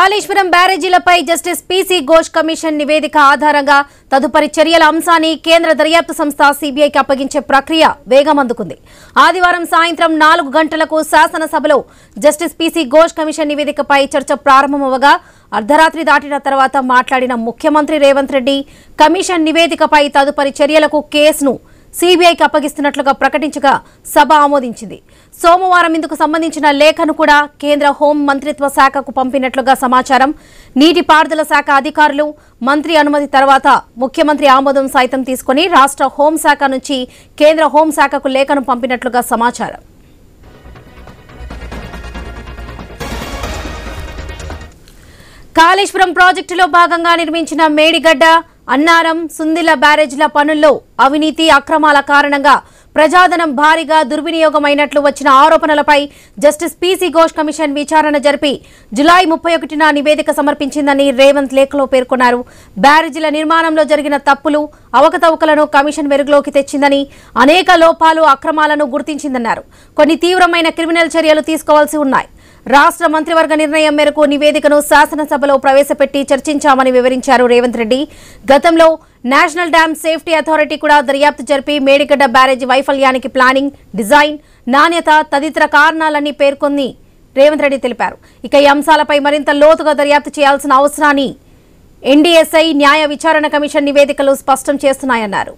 కాళేశ్వరం బ్యారేజీలపై justice PC Ghosh commission నివేదిక ఆధారంగా తదుపరి చర్యల అంశాన్ని కేంద్ర దర్యాప్తు సంస్థ సీబీఐకి అప్పగించే ప్రక్రియ వేగం అందుకుంది. ఆదివారం సాయంత్రం 4 గంటలకు శాసనసభలో జస్టిస్ పీసీ ఘోష్ కమిషన్ నివేదికపై చర్చ ప్రారంభమవగా అర్ధరాత్రి దాటిన తర్వాత మాట్లాడిన ముఖ్యమంత్రి రేవంత్ రెడ్డి కమిషన్ నివేదికపై తదుపరి చర్యలకు కేసును సీబీఐకి అప్పగిస్తున్నట్లుగా ప్రకటించగా సభ ఆమోదించింది. సోమవారం ఇందుకు సంబంధించిన లేఖను కూడా కేంద్ర హోం మంత్రిత్వ శాఖకు పంపినట్లుగా సమాచారం. నీటిపారుదల శాఖ అధికారులు మంత్రి అనుమతి తర్వాత ముఖ్యమంత్రి ఆమోదం సైతం తీసుకుని రాష్ట్ర హోంశాఖ నుంచి కేంద్ర హోంశాఖకు లేఖను పంపినట్లుగా సమాచారం. కాళేశ్వరం ప్రాజెక్టులో భాగంగా నిర్మించిన మేడిగడ్డ, అన్నారం, సుందిళ్ల బ్యారేజ్ల పనుల్లో అవినీతి అక్రమాల కారణంగా ప్రజాధనం భారీగా దుర్వినియోగమైనట్లు వచ్చిన ఆరోపణలపై జస్టిస్ పీసీ ఘోష్ కమిషన్ విచారణ జరిపి జులై 31న నివేదిక సమర్పించిందని రేవంత్ లేఖలో పేర్కొన్నారు. బ్యారేజీల నిర్మాణంలో జరిగిన తప్పులు, అవకతవకలను కమిషన్ వెలుగులోకి తెచ్చిందని, అనేక లోపాలు, అక్రమాలను గుర్తించిందన్నారు. కొన్ని తీవ్రమైన క్రిమినల్ చర్యలు తీసుకోవాల్సి ఉన్నాయి. రాష్ట్ర మంత్రివర్గ నిర్ణయం మేరకు నివేదికను శాసనసభలో ప్రవేశపెట్టి చర్చించామని వివరించారు రేవంత్ రెడ్డి. గతంలో నేషనల్ డ్యామ్ సేఫ్టీ అథారిటీ కూడా దర్యాప్తు జరిపి మేడిగడ్డ బ్యారేజీ వైఫల్యానికి ప్లానింగ్, డిజైన్, నాణ్యత తదితర కారణాలన్నీ పేర్కొని రేవంత్ రెడ్డి తెలిపారు. ఇక ఈ అంశాలపై మరింత లోతుగా దర్యాప్తు చేయాల్సిన అవసరాన్ని ఎన్డీఎస్ఐ న్యాయ విచారణ కమిషన్ నివేదికలు స్పష్టం చేస్తున్నాయన్నారు.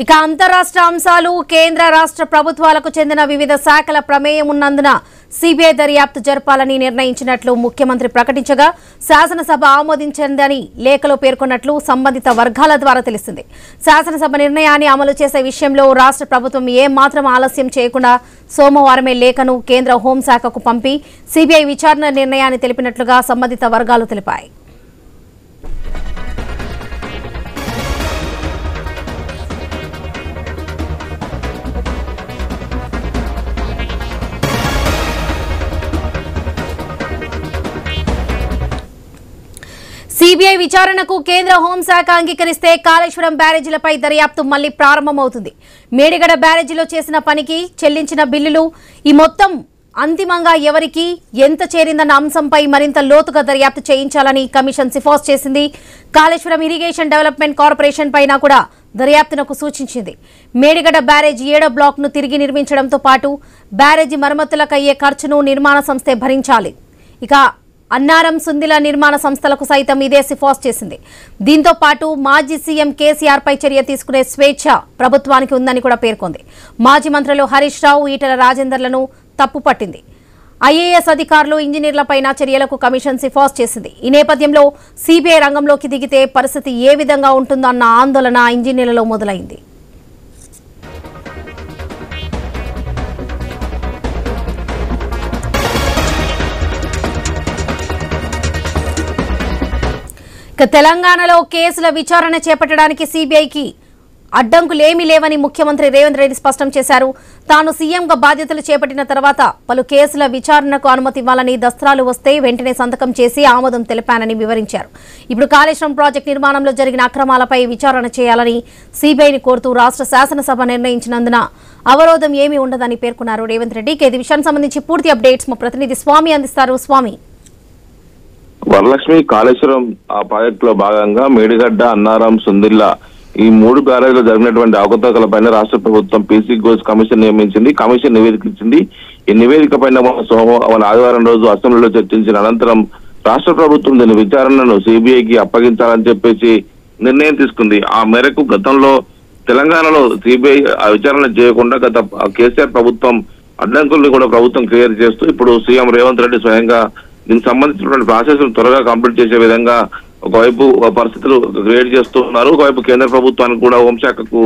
ఇక అంతరాష్ట్ర అంశాలు, కేంద్ర రాష్ట్ర ప్రభుత్వాలకు చెందిన వివిధ శాఖల ప్రమేయం ఉన్నందున సీబీఐ దర్యాప్తు జరపాలని నిర్ణయించినట్లు ముఖ్యమంత్రి ప్రకటించగా శాసనసభ ఆమోదించిందని లేఖలో పేర్కొన్నట్లు సంబంధిత వర్గాల ద్వారా తెలిసింది. శాసనసభ నిర్ణయాన్ని అమలు చేసే విషయంలో రాష్ట్ర ప్రభుత్వం ఏమాత్రం ఆలస్యం చేయకుండా సోమవారమే లేఖను కేంద్ర హోంశాఖకు పంపి సీబీఐ విచారణ నిర్ణయాన్ని తెలిపినట్లుగా సంబంధిత వర్గాలు తెలిపాయి. సీబీఐ విచారణకు కేంద్ర హోంశాఖ అంగీకరిస్తే కాళేశ్వరం బ్యారేజీలపై దర్యాప్తు మళ్లీ ప్రారంభమవుతుంది. మేడిగడ్డ బ్యారేజీలో చేసిన పనికి చెల్లించిన బిల్లులు, ఈ మొత్తం అంతిమంగా ఎవరికి ఎంత చేరిందన్న అంశంపై మరింత లోతుగా దర్యాప్తు చేయించాలని కమిషన్ సిఫార్సు చేసింది. కాళేశ్వరం ఇరిగేషన్ డెవలప్మెంట్ కార్పొరేషన్ పైన కూడా దర్యాప్తునకు సూచించింది. మేడిగడ్డ బ్యారేజీ 7వ బ్లాక్ను తిరిగి నిర్మించడంతో పాటు బ్యారేజీ మరమ్మతులకు అయ్యే ఖర్చును నిర్మాణ సంస్థే భరించాలి. ఇక అన్నారం, సుందిల నిర్మాణ సంస్థలకు సైతం ఇదే సిఫార్సు చేసింది. దీంతో పాటు మాజీ సీఎం కేసీఆర్ పై చర్య తీసుకునే స్వేచ్ఛ ప్రభుత్వానికి ఉందని కూడా పేర్కొంది. మాజీ మంత్రులు హరీష్ రావు, ఈటెల రాజేందర్లను తప్పుపట్టింది. ఐఏఎస్ అధికారులు, ఇంజనీర్లపైన చర్యలకు కమిషన్ సిఫార్సు చేసింది. ఈ నేపథ్యంలో సీబీఐ రంగంలోకి దిగితే పరిస్థితి ఏ విధంగా ఉంటుందన్న ఆందోళన ఇంజనీర్లలో మొదలైంది. తెలంగాణలో కేసుల విచారణ చేపట్టడానికి సీబీఐకి అడ్డంకులేమీ లేవని ముఖ్యమంత్రి రేవంత్ రెడ్డి స్పష్టం చేశారు. తాను సీఎంగా బాధ్యతలు చేపట్టిన తర్వాత పలు కేసుల విచారణకు అనుమతి ఇవ్వాలని, దస్త్రాలు వస్తే వెంటనే సంతకం చేసి ఆమోదం తెలిపానని వివరించారు. ఇప్పుడు కాళేశ్వరం ప్రాజెక్టు నిర్మాణంలో జరిగిన అక్రమాలపై విచారణ చేయాలని సీబీఐని కోరుతూ రాష్ట్ర శాసనసభ నిర్ణయించినందున అవరోధం ఏమీ ఉండదని పేర్కొన్నారు రేవంత్ రెడ్డి. ఈ విషయానికి సంబంధించి పూర్తి అప్డేట్స్ మా ప్రతినిధి స్వామి అందిస్తారు. స్వామి, వరలక్ష్మి, కాళేశ్వరం ఆ ప్రాజెక్టు లో భాగంగా మేడిగడ్డ, అన్నారం, సుందిళ్ల ఈ 3 బ్యారేజ్లో జరిగినటువంటి అవకతవకలపైన రాష్ట్ర ప్రభుత్వం పీసీ ఘోష్ కమిషన్ నియమించింది. కమిషన్ నివేదిక ఇచ్చింది. ఈ నివేదిక పైన ఆదివారం రోజు అసెంబ్లీలో చర్చించిన అనంతరం రాష్ట్ర ప్రభుత్వం దీని విచారణను సీబీఐకి అప్పగించాలని చెప్పేసి నిర్ణయం తీసుకుంది. ఆ మేరకు గతంలో తెలంగాణలో సీబీఐ విచారణ చేయకుండా గత కేసీఆర్ ప్రభుత్వం అడ్డంకుల్ని కూడా ప్రభుత్వం క్లియర్ చేస్తూ ఇప్పుడు సీఎం రేవంత్ రెడ్డి స్వయంగా దీనికి సంబంధించినటువంటి ప్రాసెస్ త్వరగా కంప్లీట్ చేసే విధంగా ఒకవైపు పరిస్థితులు క్రియేట్ చేస్తున్నారు. ఒకవైపు కేంద్ర ప్రభుత్వానికి కూడా హోంశాఖకు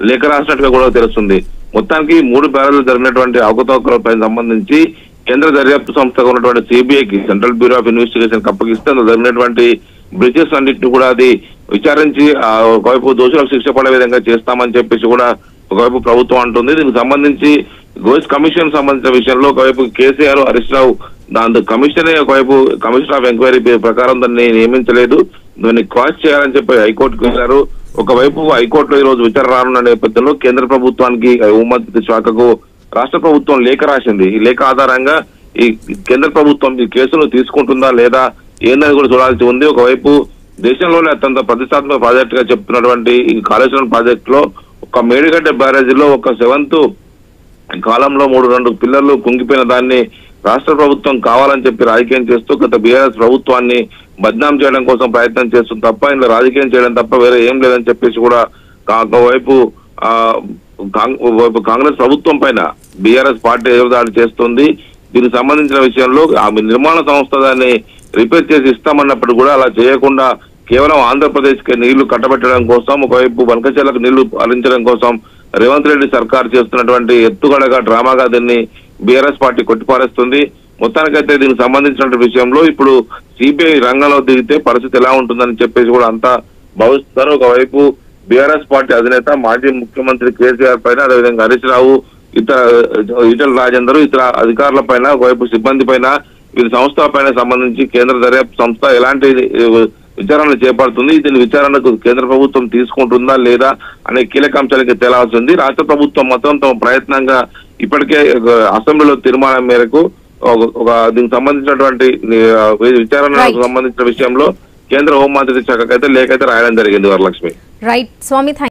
లేఖ రాసినట్టుగా కూడా తెలుస్తుంది. మొత్తానికి 3 బ్యారేజ్లు జరిగినటువంటి అవకతవకలపై సంబంధించి కేంద్ర దర్యాప్తు సంస్థగా ఉన్నటువంటి సీబీఐకి, సెంట్రల్ బ్యూరో ఆఫ్ ఇన్వెస్టిగేషన్ అప్పగిస్తే అందులో జరిగినటువంటి బ్రిచెస్ అన్నింటినీ కూడా అది విచారించి ఒకవైపు దోషులకు శిక్ష పడే విధంగా చేస్తామని చెప్పేసి కూడా ఒకవైపు ప్రభుత్వం అంటుంది. దీనికి సంబంధించి ఘోష్ కమిషన్ సంబంధించిన విషయంలో ఒకవైపు కేసీఆర్, హరీష్ రావు దాని కమిషనే ఒకవైపు కమిషన్ ఆఫ్ ఎంక్వైరీ ప్రకారం దాన్ని నియమించలేదు, దాన్ని క్రాస్ చేయాలని చెప్పి హైకోర్టుకు వెళ్లారు. ఒకవైపు హైకోర్టులో ఈ రోజు విచారణ రానున్న నేపథ్యంలో కేంద్ర ప్రభుత్వానికి హోంమంత్రిత్వ శాఖకు రాష్ట్ర ప్రభుత్వం లేఖ రాసింది. ఈ లేఖ ఆధారంగా ఈ కేంద్ర ప్రభుత్వం ఈ కేసును తీసుకుంటుందా లేదా ఏందని కూడా చూడాల్సి ఉంది. ఒకవైపు దేశంలోనే అత్యంత ప్రతిష్టాత్మక ప్రాజెక్ట్ గా చెప్తున్నటువంటి ఈ కాళేశ్వరం ప్రాజెక్ట్ లో ఒక మేడిగడ్డ బ్యారేజీలో ఒక 7th కాలంలో 3 పిల్లర్లు కుంగిపోయిన దాన్ని రాష్ట్ర ప్రభుత్వం కావాలని చెప్పి రాజకీయం చేస్తూ గత బీఆర్ఎస్ ప్రభుత్వాన్ని బద్నాం చేయడం కోసం ప్రయత్నం చేస్తుంది తప్ప ఇందులో రాజకీయం చేయడం తప్ప వేరే ఏం లేదని చెప్పేసి కూడా ఒకవైపు కాంగ్రెస్ ప్రభుత్వం పైన బీఆర్ఎస్ పార్టీ ఎదురుదాడి చేస్తుంది. దీనికి సంబంధించిన విషయంలో ఆ నిర్మాణ సంస్థ దాన్ని రిపేర్ చేసి ఇస్తామన్నప్పుడు కూడా అలా చేయకుండా కేవలం ఆంధ్రప్రదేశ్ కి నీళ్లు కట్టబెట్టడం కోసం ఒకవైపు బనకచెర్లకు నీళ్లు పాలించడం కోసం రేవంత్ రెడ్డి సర్కార్ చేస్తున్నటువంటి ఎత్తుగడగా డ్రామాగా దీన్ని బీఆర్ఎస్ పార్టీ కొట్టిపారేస్తుంది. మొత్తానికైతే దీనికి సంబంధించిన విషయంలో ఇప్పుడు సిబిఐ రంగంలో దిగితే పరిస్థితి ఎలా ఉంటుందని చెప్పేసి కూడా అంతా భావిస్తున్నారు. ఒకవైపు బీఆర్ఎస్ పార్టీ అధినేత మాజీ ముఖ్యమంత్రి కేసీఆర్ పైన అదేవిధంగా హరీష్ రావు ఈటల రాజేందర్ ఇతర అధికారుల పైన ఒకవైపు సిబ్బంది పైన వీరి సంస్థల పైన సంబంధించి కేంద్ర దర్యాప్తు సంస్థ ఎలాంటి విచారణ చేపడుతుంది, దీని విచారణకు కేంద్ర ప్రభుత్వం తీసుకుంటుందా లేదా అనే కీలక అంశాలకి తేలాల్సి ఉంది. రాష్ట్ర ప్రభుత్వం మొత్తం తమ ప్రయత్నంగా ఇప్పటికే అసెంబ్లీలో తీర్మానం మేరకు దీనికి సంబంధించినటువంటి విచారణకు సంబంధించిన విషయంలో కేంద్ర హోంమంత్రిత్వ శాఖకైతే లేఖ అయితే రాయడం జరిగింది. వరలక్ష్మి. రైట్ స్వామి.